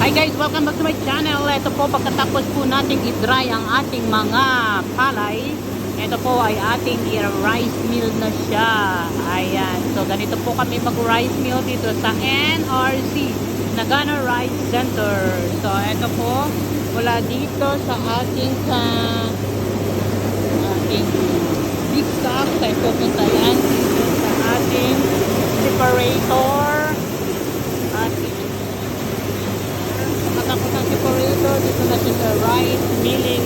Hi guys, welcome back to my channel. Ito po, pagkatapos po nating i-dry ang ating mga palay, ito po ay ating i-rice mill na siya. Ayan, so ganito po kami mag-rice mill dito sa NRC, Nagano Rice Center. So ito po, mula dito sa ating big stock, tayo pupunta yan dito sa ating separator. At tapos ang separator, dito na siya sa rice milling